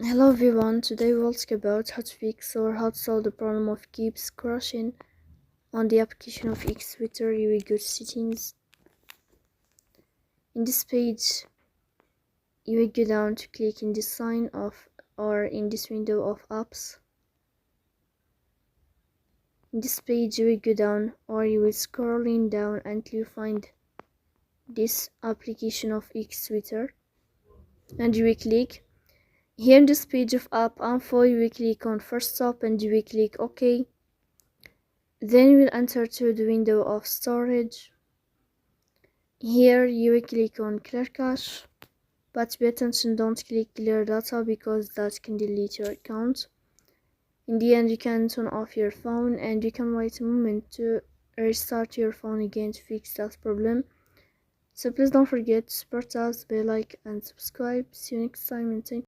Hello everyone, today we'll talk about how to fix or how to solve the problem of keeps crashing on the application of X Twitter. You will go to settings. In this page, you will go down to click in this sign of or in this window of apps. In this page, you will go down or you will scrolling down until you find this application of X Twitter and you will click. Here in this page of app info, you will click on first stop and you will click OK. Then you will enter to the window of storage. Here you will click on clear cache, but pay attention, don't click clear data because that can delete your account. In the end, you can turn off your phone and you can wait a moment to restart your phone again to fix that problem. So please don't forget to support us by like and subscribe. See you next time and thank you.